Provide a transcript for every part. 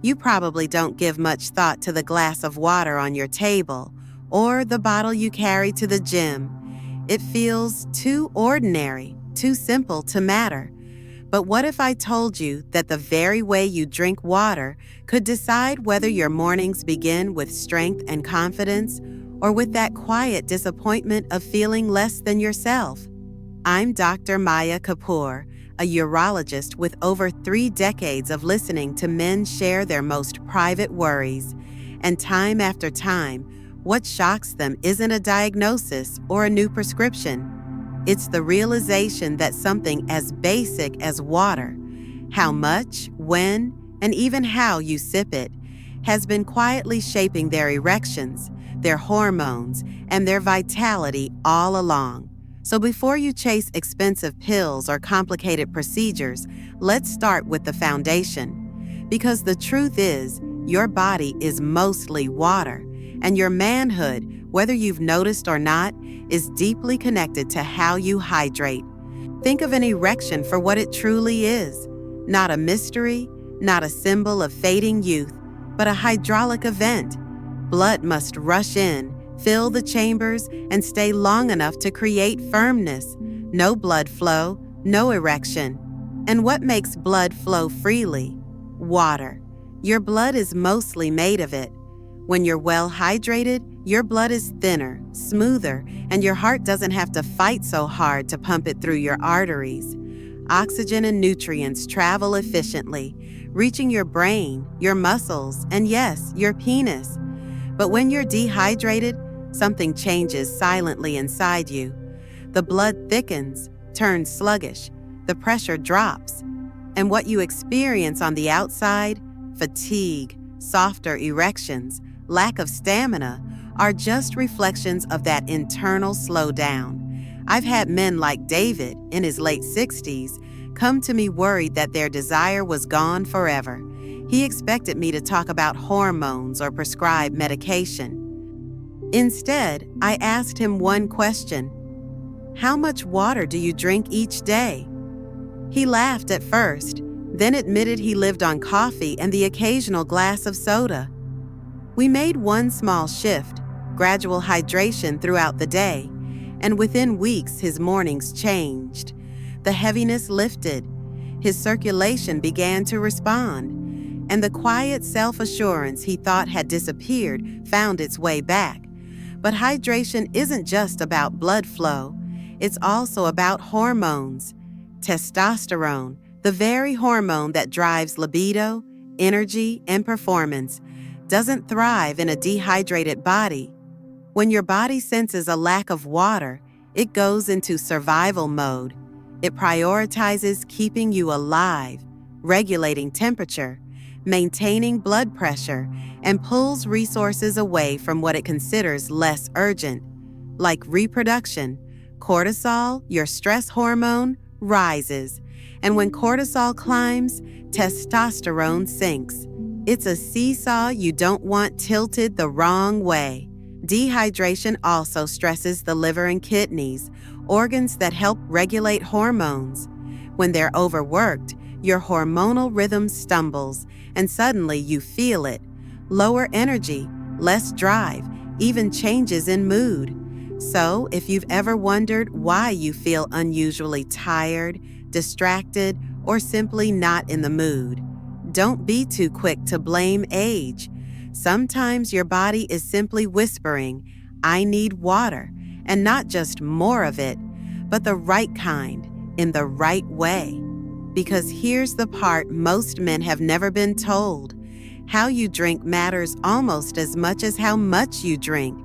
You probably don't give much thought to the glass of water on your table or the bottle you carry to the gym. It feels too ordinary, too simple to matter. But what if I told you that the very way you drink water could decide whether your mornings begin with strength and confidence or with that quiet disappointment of feeling less than yourself? I'm Dr. Maya Kapoor, a urologist with over 3 decades of listening to men share their most private worries. And time after time, what shocks them isn't a diagnosis or a new prescription. It's the realization that something as basic as water, how much, when, and even how you sip it, has been quietly shaping their erections, their hormones, and their vitality all along. So before you chase expensive pills or complicated procedures, let's start with the foundation. Because the truth is, your body is mostly water, and your manhood, whether you've noticed or not, is deeply connected to how you hydrate. Think of an erection for what it truly is. Not a mystery, not a symbol of fading youth, but a hydraulic event. Blood must rush in, fill the chambers, and stay long enough to create firmness. No blood flow, no erection. And what makes blood flow freely? Water. Your blood is mostly made of it. When you're well hydrated, your blood is thinner, smoother, and your heart doesn't have to fight so hard to pump it through your arteries. Oxygen and nutrients travel efficiently, reaching your brain, your muscles, and yes, your penis. But when you're dehydrated, something changes silently inside you. The blood thickens, turns sluggish, the pressure drops, and what you experience on the outside, fatigue, softer erections, lack of stamina, are just reflections of that internal slowdown. I've had men like David, in his late 60s, come to me worried that their desire was gone forever. He expected me to talk about hormones or prescribe medication. Instead, I asked him one question: how much water do you drink each day? He laughed at first, then admitted he lived on coffee and the occasional glass of soda. We made one small shift, gradual hydration throughout the day, and within weeks his mornings changed. The heaviness lifted, his circulation began to respond, and the quiet self-assurance he thought had disappeared found its way back. But hydration isn't just about blood flow, it's also about hormones. Testosterone, the very hormone that drives libido, energy, and performance, doesn't thrive in a dehydrated body. When your body senses a lack of water, it goes into survival mode. It prioritizes keeping you alive, regulating temperature, maintaining blood pressure, and pulls resources away from what it considers less urgent, like reproduction. Cortisol, your stress hormone, rises, and when cortisol climbs, testosterone sinks. It's a seesaw you don't want tilted the wrong way. Dehydration also stresses the liver and kidneys, organs that help regulate hormones. When they're overworked, your hormonal rhythm stumbles, and suddenly you feel it. Lower energy, less drive, even changes in mood. So, if you've ever wondered why you feel unusually tired, distracted, or simply not in the mood, don't be too quick to blame age. Sometimes your body is simply whispering, "I need water," and not just more of it, but the right kind, in the right way. Because here's the part most men have never been told: how you drink matters almost as much as how much you drink.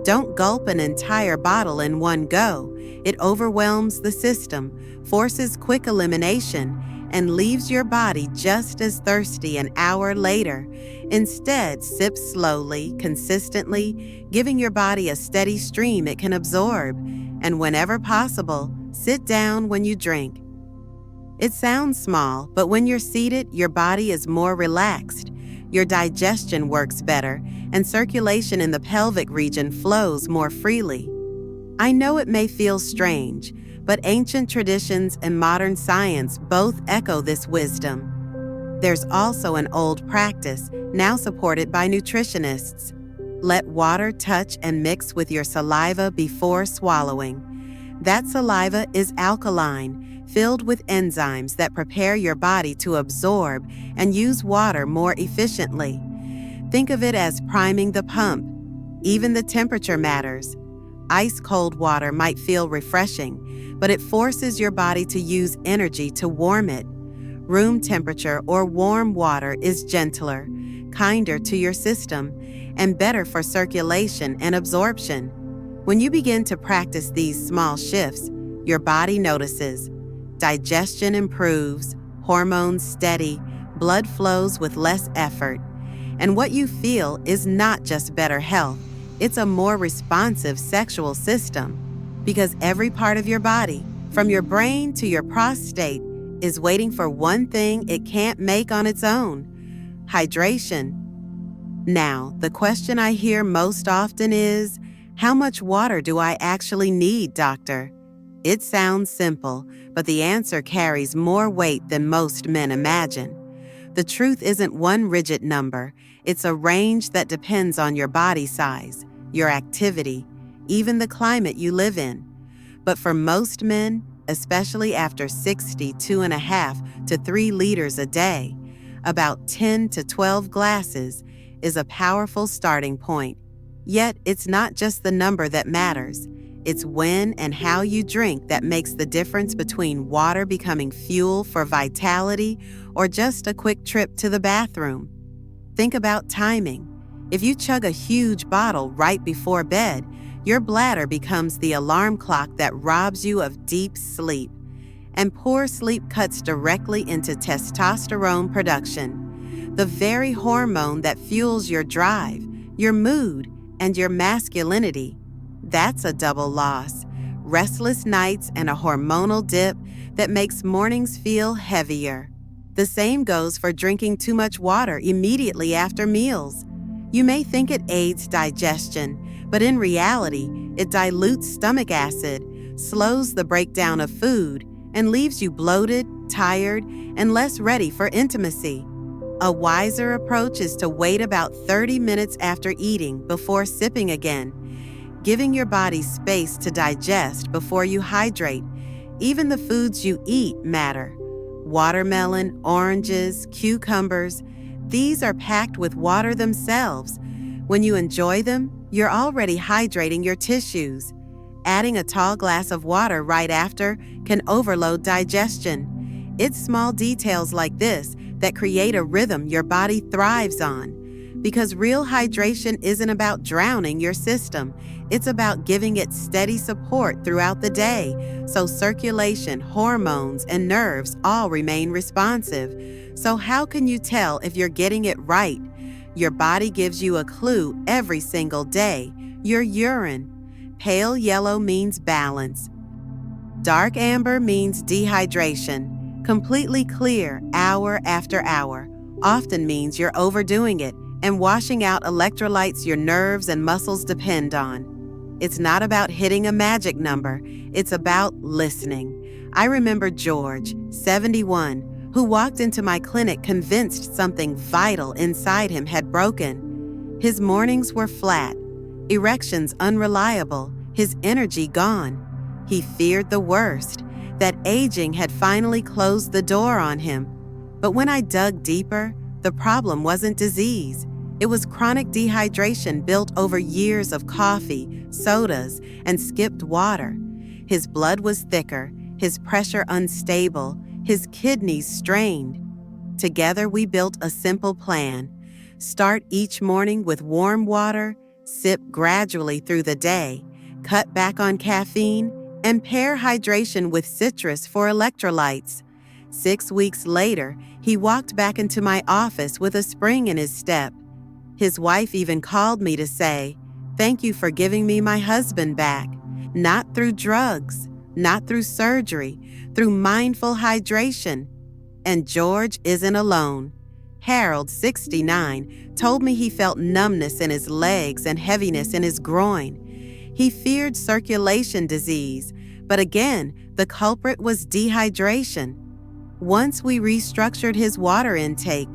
Don't gulp an entire bottle in one go. It overwhelms the system, forces quick elimination, and leaves your body just as thirsty an hour later. Instead, sip slowly, consistently, giving your body a steady stream it can absorb. And whenever possible, sit down when you drink. It sounds small, but when you're seated, your body is more relaxed. Your digestion works better, and circulation in the pelvic region flows more freely. I know it may feel strange, but ancient traditions and modern science both echo this wisdom. There's also an old practice, now supported by nutritionists. Let water touch and mix with your saliva before swallowing. That saliva is alkaline, filled with enzymes that prepare your body to absorb and use water more efficiently. Think of it as priming the pump. Even the temperature matters. Ice-cold water might feel refreshing, but it forces your body to use energy to warm it. Room temperature or warm water is gentler, kinder to your system, and better for circulation and absorption. When you begin to practice these small shifts, your body notices. Digestion improves, hormones steady, blood flows with less effort. And what you feel is not just better health, it's a more responsive sexual system. Because every part of your body, from your brain to your prostate, is waiting for one thing it can't make on its own: hydration. Now, the question I hear most often is, how much water do I actually need, doctor? It sounds simple, but the answer carries more weight than most men imagine. The truth isn't one rigid number. It's a range that depends on your body size, your activity, even the climate you live in. But for most men, especially after 2.5 to 3 liters a day, about 10 to 12 glasses is a powerful starting point. Yet it's not just the number that matters. It's when and how you drink that makes the difference between water becoming fuel for vitality or just a quick trip to the bathroom. Think about timing. If you chug a huge bottle right before bed, your bladder becomes the alarm clock that robs you of deep sleep. And poor sleep cuts directly into testosterone production, the very hormone that fuels your drive, your mood, and your masculinity. That's a double loss. Restless nights and a hormonal dip that makes mornings feel heavier. The same goes for drinking too much water immediately after meals. You may think it aids digestion, but in reality, it dilutes stomach acid, slows the breakdown of food, and leaves you bloated, tired, and less ready for intimacy. A wiser approach is to wait about 30 minutes after eating before sipping again, giving your body space to digest before you hydrate. Even the foods you eat matter. Watermelon, oranges, cucumbers, these are packed with water themselves. When you enjoy them, you're already hydrating your tissues. Adding a tall glass of water right after can overload digestion. It's small details like this that create a rhythm your body thrives on. Because real hydration isn't about drowning your system. It's about giving it steady support throughout the day, so circulation, hormones, and nerves all remain responsive. So how can you tell if you're getting it right? Your body gives you a clue every single day: your urine. Pale yellow means balance. Dark amber means dehydration. Completely clear, hour after hour, often means you're overdoing it and washing out electrolytes your nerves and muscles depend on. It's not about hitting a magic number. It's about listening. I remember George, 71, who walked into my clinic convinced something vital inside him had broken. His mornings were flat, erections unreliable, his energy gone. He feared the worst, that aging had finally closed the door on him. But when I dug deeper, the problem wasn't disease. It was chronic dehydration built over years of coffee, sodas, and skipped water. His blood was thicker, his pressure unstable, his kidneys strained. Together we built a simple plan. Start each morning with warm water, sip gradually through the day, cut back on caffeine, and pair hydration with citrus for electrolytes. 6 weeks later, he walked back into my office with a spring in his step. His wife even called me to say, "Thank you for giving me my husband back." Not through drugs, not through surgery, through mindful hydration. And George isn't alone. Harold, 69, told me he felt numbness in his legs and heaviness in his groin. He feared circulation disease, but again, the culprit was dehydration. Once we restructured his water intake,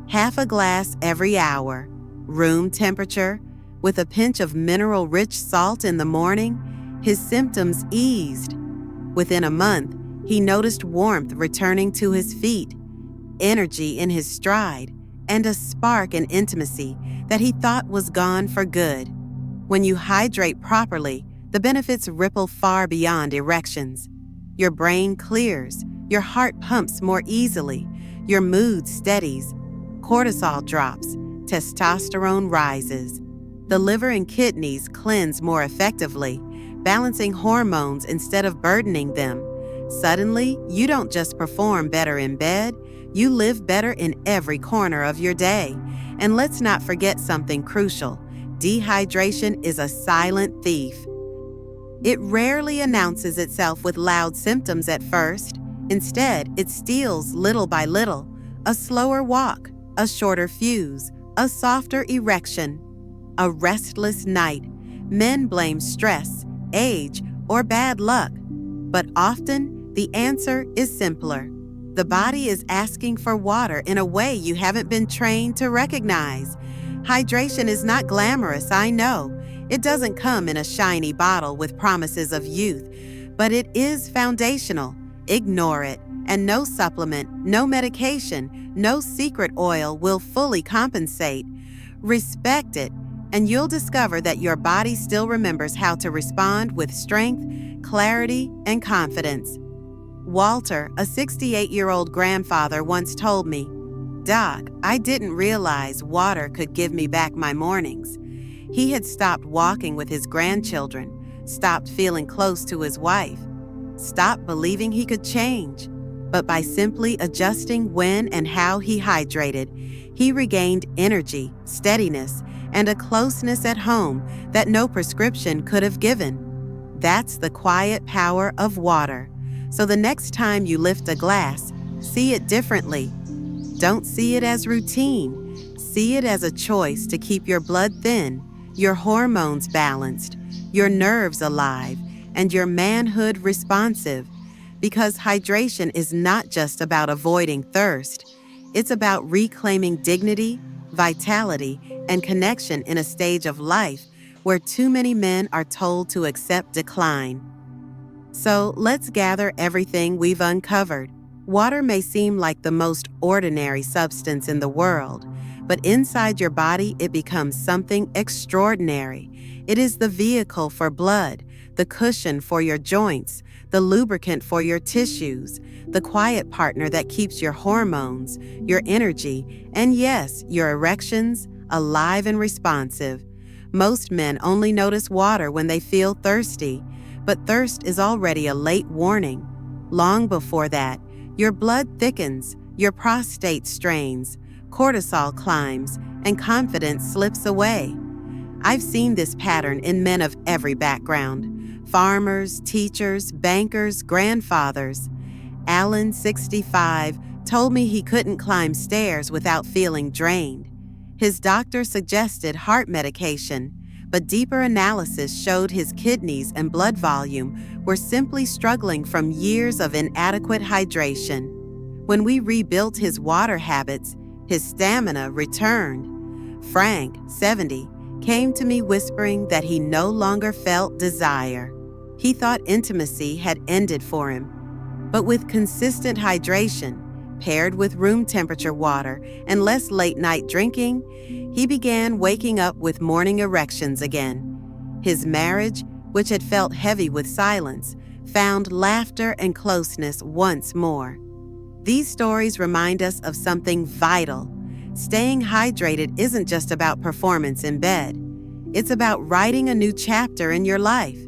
half a glass every hour, room temperature, with a pinch of mineral-rich salt in the morning, his symptoms eased. Within a month, he noticed warmth returning to his feet, energy in his stride, and a spark in intimacy that he thought was gone for good. When you hydrate properly, the benefits ripple far beyond erections. Your brain clears, your heart pumps more easily, your mood steadies, cortisol drops, testosterone rises. The liver and kidneys cleanse more effectively, balancing hormones instead of burdening them. Suddenly, you don't just perform better in bed, you live better in every corner of your day. And let's not forget something crucial. Dehydration is a silent thief. It rarely announces itself with loud symptoms at first. Instead, it steals little by little. A slower walk, a shorter fuse, a softer erection, a restless night. Men blame stress, age, or bad luck. But often, the answer is simpler. The body is asking for water in a way you haven't been trained to recognize. Hydration is not glamorous, I know. It doesn't come in a shiny bottle with promises of youth, but it is foundational. Ignore it, and no supplement, no medication, no secret oil will fully compensate. Respect it, and you'll discover that your body still remembers how to respond with strength, clarity, and confidence. Walter, a 68-year-old grandfather, once told me, "Doc, I didn't realize water could give me back my mornings." He had stopped walking with his grandchildren, stopped feeling close to his wife, stopped believing he could change. But by simply adjusting when and how he hydrated, he regained energy, steadiness, and a closeness at home that no prescription could have given. That's the quiet power of water. So the next time you lift a glass, see it differently. Don't see it as routine. See it as a choice to keep your blood thin, your hormones balanced, your nerves alive, and your manhood responsive. Because hydration is not just about avoiding thirst. It's about reclaiming dignity, vitality, and connection in a stage of life where too many men are told to accept decline. So let's gather everything we've uncovered. Water may seem like the most ordinary substance in the world, but inside your body it becomes something extraordinary. It is the vehicle for blood, the cushion for your joints, the lubricant for your tissues, the quiet partner that keeps your hormones, your energy, and yes, your erections alive and responsive. Most men only notice water when they feel thirsty, but thirst is already a late warning. Long before that, your blood thickens, your prostate strains, cortisol climbs, and confidence slips away. I've seen this pattern in men of every background. Farmers, teachers, bankers, grandfathers. Alan, 65, told me he couldn't climb stairs without feeling drained. His doctor suggested heart medication, but deeper analysis showed his kidneys and blood volume were simply struggling from years of inadequate hydration. When we rebuilt his water habits, his stamina returned. Frank, 70, came to me whispering that he no longer felt desire. He thought intimacy had ended for him. But with consistent hydration, paired with room temperature water and less late-night drinking, he began waking up with morning erections again. His marriage, which had felt heavy with silence, found laughter and closeness once more. These stories remind us of something vital. Staying hydrated isn't just about performance in bed. It's about writing a new chapter in your life.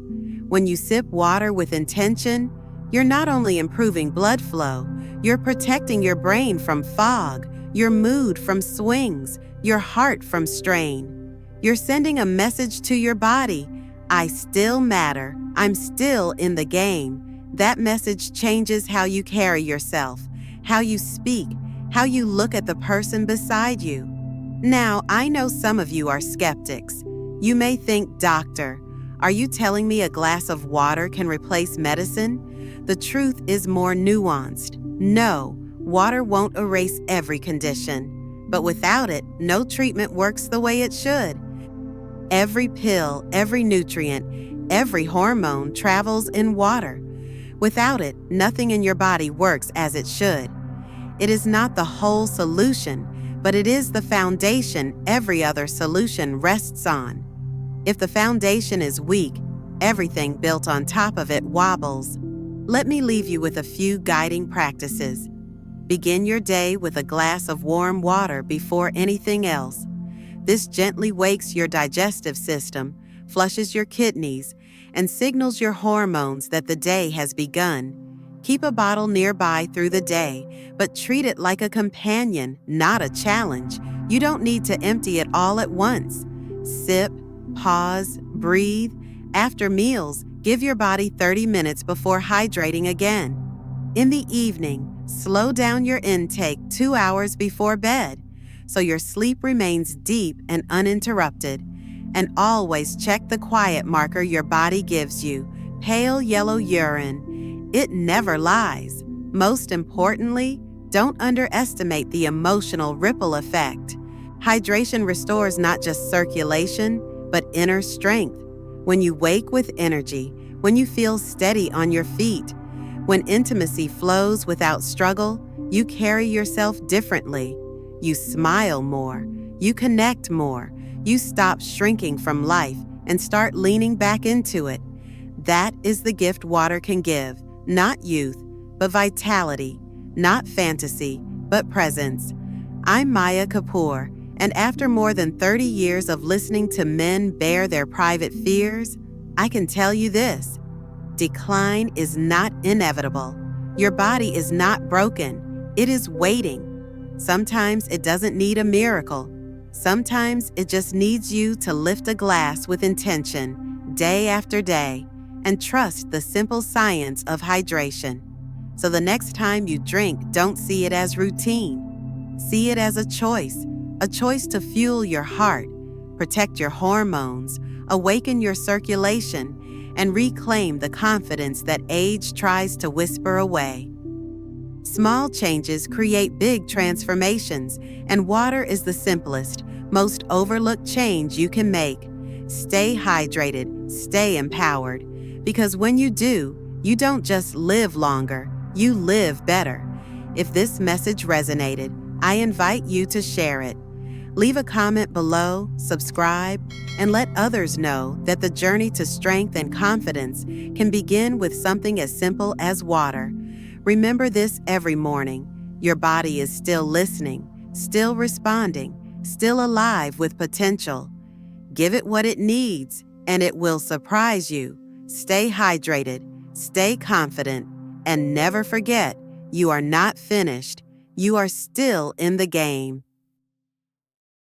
When you sip water with intention, you're not only improving blood flow, you're protecting your brain from fog, your mood from swings, your heart from strain. You're sending a message to your body. I still matter. I'm still in the game. That message changes how you carry yourself, how you speak, how you look at the person beside you. Now, I know some of you are skeptics. You may think, "Doctor, are you telling me a glass of water can replace medicine?" The truth is more nuanced. No, Water won't erase every condition, but without it, no treatment works the way it should. Every pill, every nutrient, every hormone travels in water. Without it, nothing in your body works as it should. It is not the whole solution, but it is the foundation every other solution rests on. If the foundation is weak, everything built on top of it wobbles. Let me leave you with a few guiding practices. Begin your day with a glass of warm water before anything else. This gently wakes your digestive system, flushes your kidneys, and signals your hormones that the day has begun. Keep a bottle nearby through the day, but treat it like a companion, not a challenge. You don't need to empty it all at once. Sip, pause, breathe. After meals, give your body 30 minutes before hydrating again. In the evening, slow down your intake 2 hours before bed, so your sleep remains deep and uninterrupted. And always check the quiet marker your body gives you, pale yellow urine. It never lies. Most importantly, don't underestimate the emotional ripple effect. Hydration restores not just circulation, but inner strength. When you wake with energy, when you feel steady on your feet, when intimacy flows without struggle, you carry yourself differently. You smile more, you connect more, you stop shrinking from life and start leaning back into it. That is the gift water can give. Not youth, but vitality. Not fantasy, but presence. I'm Maya Kapoor, and after more than 30 years of listening to men bare their private fears, I can tell you this: decline is not inevitable. Your body is not broken. It is waiting. Sometimes it doesn't need a miracle. Sometimes it just needs you to lift a glass with intention, day after day, and trust the simple science of hydration. So the next time you drink, don't see it as routine. See it as a choice to fuel your heart, protect your hormones, awaken your circulation, and reclaim the confidence that age tries to whisper away. Small changes create big transformations, and water is the simplest, most overlooked change you can make. Stay hydrated, stay empowered, because when you do, you don't just live longer, you live better. If this message resonated, I invite you to share it. Leave a comment below, subscribe, and let others know that the journey to strength and confidence can begin with something as simple as water. Remember this every morning: your body is still listening, still responding, still alive with potential. Give it what it needs, and it will surprise you. Stay hydrated, stay confident, and never forget, you are not finished. You are still in the game.